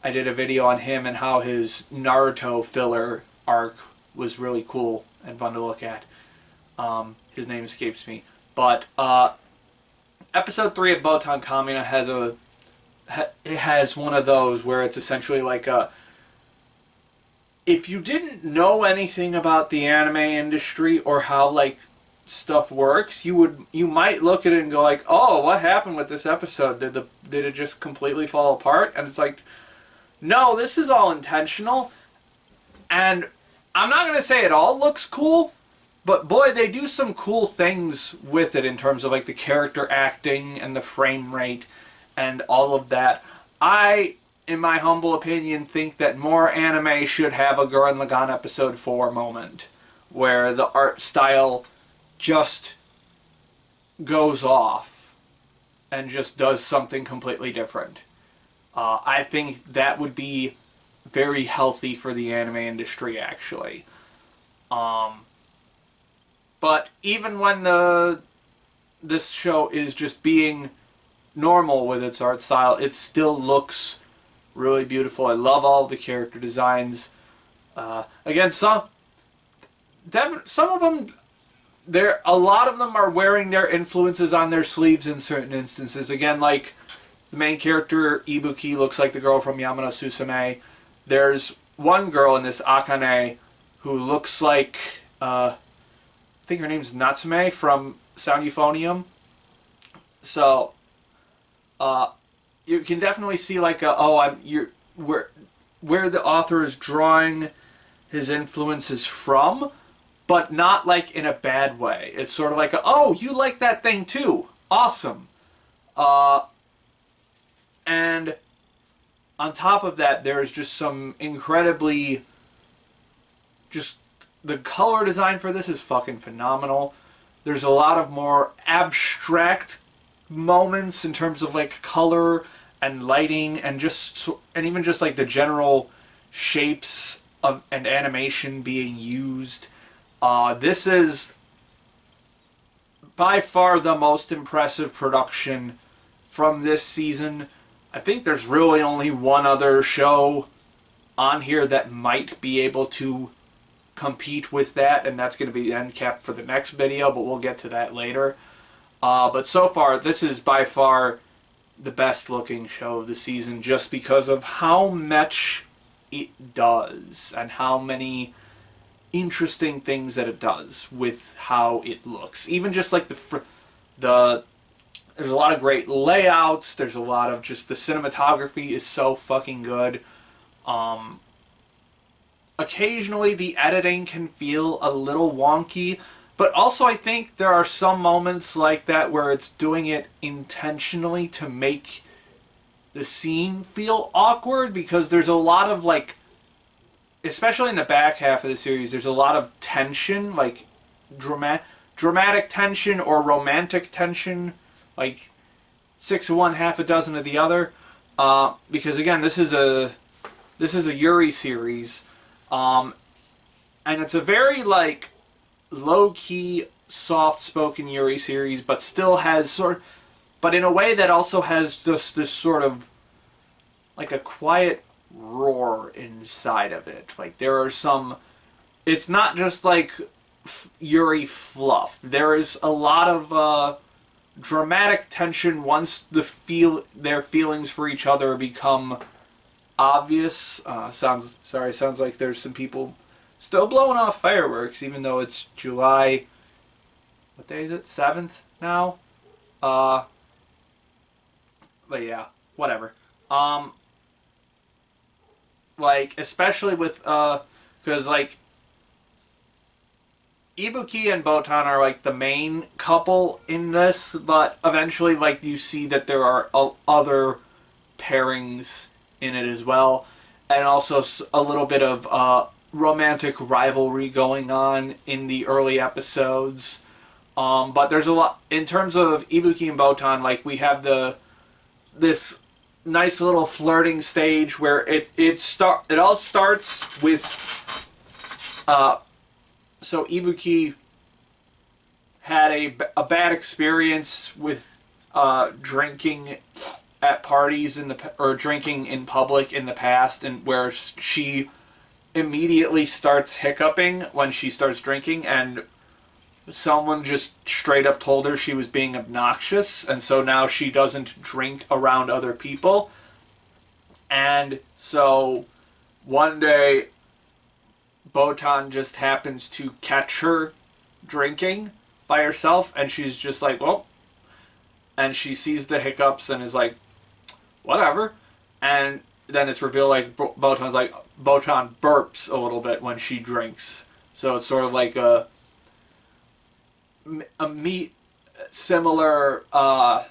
I did a video on him and how his Naruto filler arc was really cool and fun to look at. His name escapes me. But episode 3 of Botan Kamiina has one of those where it's essentially like a, if you didn't know anything about the anime industry or how like stuff works, you might look at it and go like, oh, what happened with this episode? Did it just completely fall apart? And it's like, no, this is all intentional. And I'm not going to say it all looks cool, but boy, they do some cool things with it in terms of like the character acting and the frame rate and all of that. I, in my humble opinion, think that more anime should have a Gurren Lagann episode 4 moment where the art style just goes off and just does something completely different. I think that would be very healthy for the anime industry, actually. But even when this show is just being normal with its art style, it still looks really beautiful. I love all the character designs. Again, some of them, a lot of them are wearing their influences on their sleeves in certain instances. Again, like the main character, Ibuki, looks like the girl from Yamano Susume. There's one girl in this, Akane, who looks like, I think her name's Natsume from Sound Euphonium. So, you can definitely see like where the author is drawing his influences from, but not like in a bad way. It's sort of like oh, you like that thing too, awesome. And on top of that, there's just some incredibly, just the color design for this is fucking phenomenal. There's a lot of more abstract moments in terms of like color and lighting and even just like the general shapes of and animation being used. This is by far the most impressive production from this season. I think there's really only one other show on here that might be able to compete with that, and that's going to be the end cap for the next video, but we'll get to that later. But so far, this is by far the best looking show of the season just because of how much it does and how many interesting things that it does with how it looks. Even just like there's a lot of great layouts, there's a lot of just the cinematography is so fucking good. Occasionally the editing can feel a little wonky, but also I think there are some moments like that where it's doing it intentionally to make the scene feel awkward, because there's a lot of like, especially in the back half of the series, there's a lot of tension, like dramatic tension or romantic tension, like 6 of one, half a dozen of the other. Because again, this is a Yuri series, And it's a very like low key, soft spoken Yuri series, but still has but in a way that also has just this sort of like a quiet roar inside of it. Like there are some. It's not just like Yuri fluff. There is a lot of dramatic tension once their feelings for each other become obvious. Sounds like there's some people still blowing off fireworks, even though it's July. What day is it? 7th now. But yeah, whatever. Like especially with because like Ibuki and Botan are like the main couple in this, but eventually like you see that there are other pairings in it as well, and also a little bit of romantic rivalry going on in the early episodes. But there's a lot in terms of Ibuki and Botan. Like we have this nice little flirting stage where it all starts with so Ibuki had a bad experience with drinking at parties or drinking in public in the past, and where she immediately starts hiccuping when she starts drinking, and someone just straight up told her she was being obnoxious, and so now she doesn't drink around other people. And so one day Botan just happens to catch her drinking by herself, and she's just like, well, and she sees the hiccups and is like, whatever. And then it's revealed like Botan burps a little bit when she drinks, so it's sort of like a similar I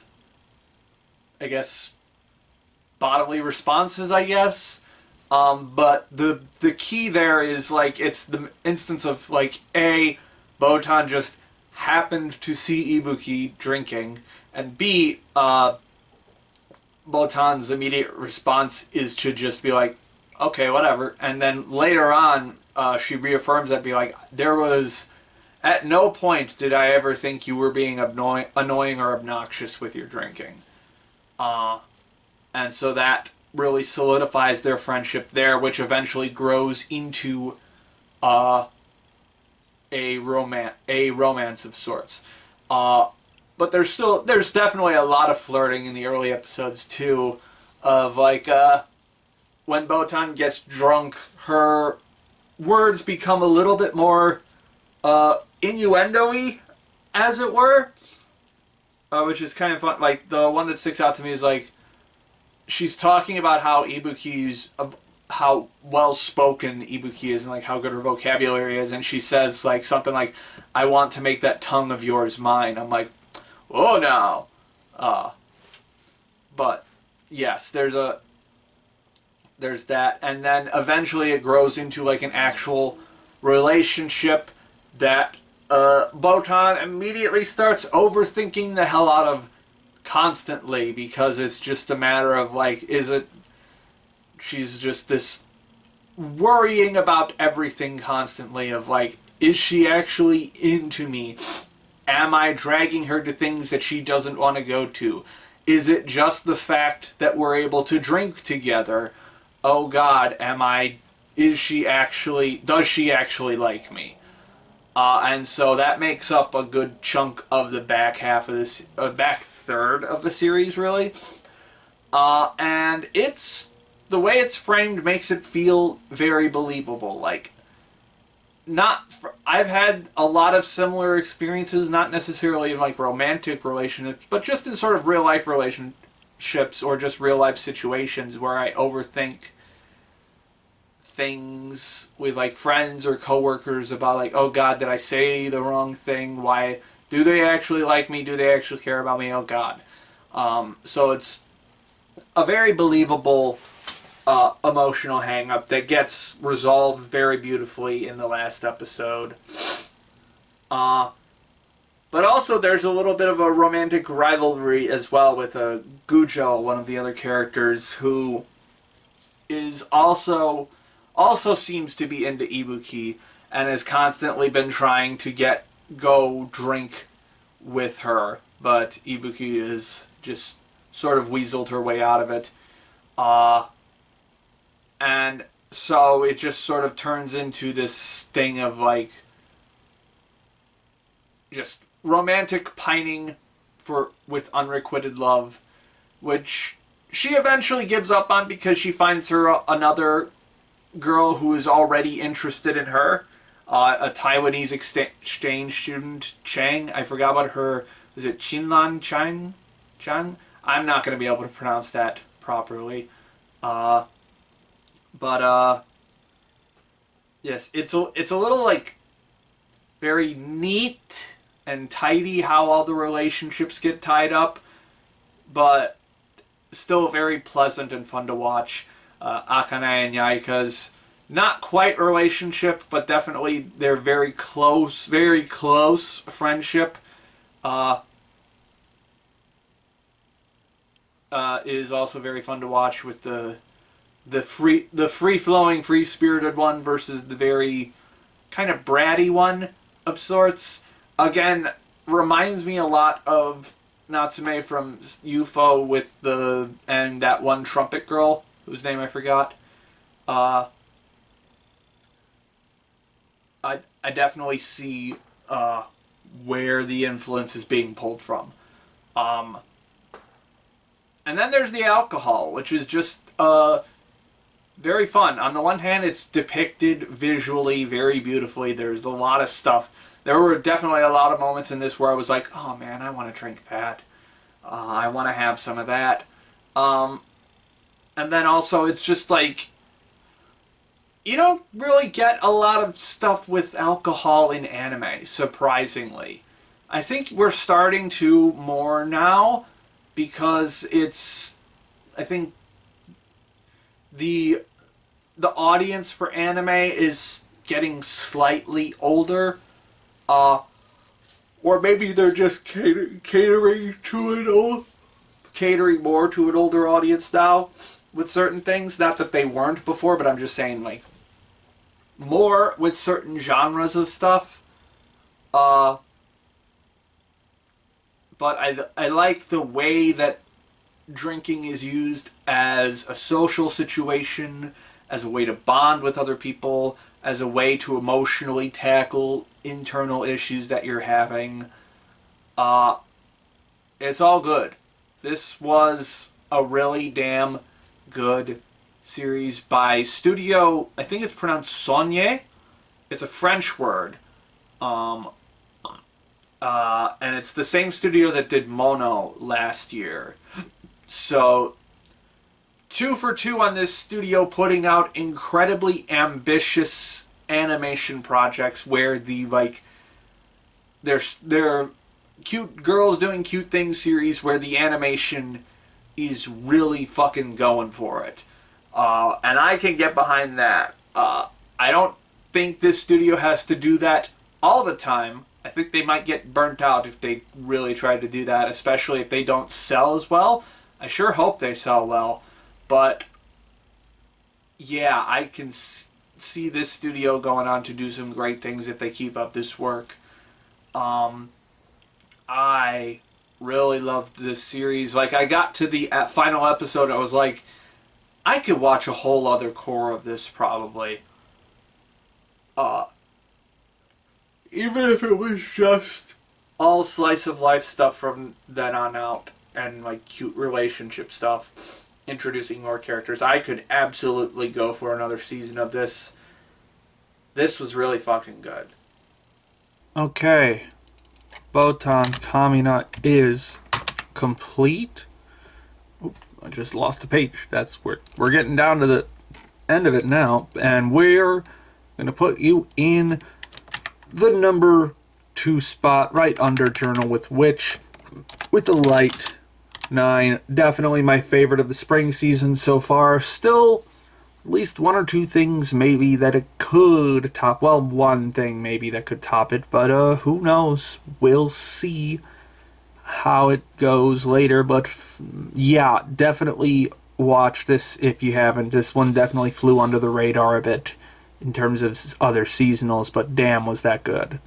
guess bodily responses, I guess. But the key there is like it's the instance of like Botan just happened to see Ibuki drinking, and B, Botan's immediate response is to just be like, okay, whatever. And then later on, she reaffirms that, be like, there was, at no point did I ever think you were being annoying or obnoxious with your drinking. And so that really solidifies their friendship there, which eventually grows into a romance of sorts. But there's definitely a lot of flirting in the early episodes too, of like when Botan gets drunk, her words become a little bit more innuendo-y, as it were, which is kind of fun. Like the one that sticks out to me is like she's talking about how well spoken Ibuki is and like how good her vocabulary is, and she says like something like, "I want to make that tongue of yours mine." I'm like, oh no. But yes, there's that, and then eventually it grows into like an actual relationship that Botan immediately starts overthinking the hell out of constantly, because it's just a matter of like, she's just this worrying about everything constantly of like, is she actually into me? Am I dragging her to things that she doesn't want to go to? Is it just the fact that we're able to drink together? Oh God, does she actually like me? And so that makes up a good chunk of the back half of this, back third of the series, really. And the way it's framed makes it feel very believable. Like, I've had a lot of similar experiences, not necessarily in like romantic relationships, but just in sort of real life relationships or just real life situations where I overthink things with like friends or coworkers about like, oh God, did I say the wrong thing? Why do they actually like me? Do they actually care about me? Oh God. So it's a very believable emotional hang-up that gets resolved very beautifully in the last episode. But also there's a little bit of a romantic rivalry as well with Gujo, one of the other characters, who is also also seems to be into Ibuki and has constantly been trying to go drink with her, but Ibuki has just sort of weaseled her way out of it. And so it just sort of turns into this thing of like just romantic pining with unrequited love, which she eventually gives up on because she finds her another girl who is already interested in her, a Taiwanese exchange student, Chang. I forgot about her. Was it Chinlan Chang? I'm not going to be able to pronounce that properly. But yes, it's a little like very neat and tidy how all the relationships get tied up, but still very pleasant and fun to watch. Akane and Yaika's not quite relationship, but definitely they're very close friendship. Is also very fun to watch with the free flowing, free spirited one versus the very kind of bratty one of sorts. Again, reminds me a lot of Natsume from UFO with and that one trumpet girl whose name I forgot. I definitely see where the influence is being pulled from. And then there's the alcohol, which is just very fun. On the one hand, it's depicted visually very beautifully. There's a lot of stuff. There were definitely a lot of moments in this where I was like, oh man, I want to drink that. I want to have some of that. And then also, it's just like, you don't really get a lot of stuff with alcohol in anime, surprisingly. I think we're starting to more now because I think the audience for anime is getting slightly older, or maybe they're just catering more to an older audience now with certain things. Not that they weren't before, but I'm just saying like more with certain genres of stuff. But I like the way that drinking is used as a social situation, as a way to bond with other people, as a way to emotionally tackle internal issues that you're having. It's all good. This was a really damn good series by Studio, I think it's pronounced Sonye. It's a French word. And it's the same studio that did Mono last year. So 2 for 2 on this studio, putting out incredibly ambitious animation projects where they're cute girls doing cute things series where the animation is really fucking going for it. And I can get behind that. I don't think this studio has to do that all the time. I think they might get burnt out if they really try to do that, especially if they don't sell as well. I sure hope they sell well. But yeah, I can see this studio going on to do some great things if they keep up this work. I really loved this series. Like, I got to the final episode, I was like, I could watch a whole other core of this probably. Even if it was just all slice of life stuff from then on out and like cute relationship stuff, introducing more characters, I could absolutely go for another season of this. This was really fucking good. Okay. Botan Kamiina is complete. Oop, I just lost the page. We're getting down to the end of it now, and we're going to put you in the number 2 spot, right under Journal with Witch, with a light 9. Definitely my favorite of the spring season so far. Still, at least 1 or 2 things maybe that it could top. Well, 1 thing maybe that could top it, but who knows? We'll see how it goes later. But yeah, definitely watch this if you haven't. This one definitely flew under the radar a bit in terms of other seasonals, but damn, was that good.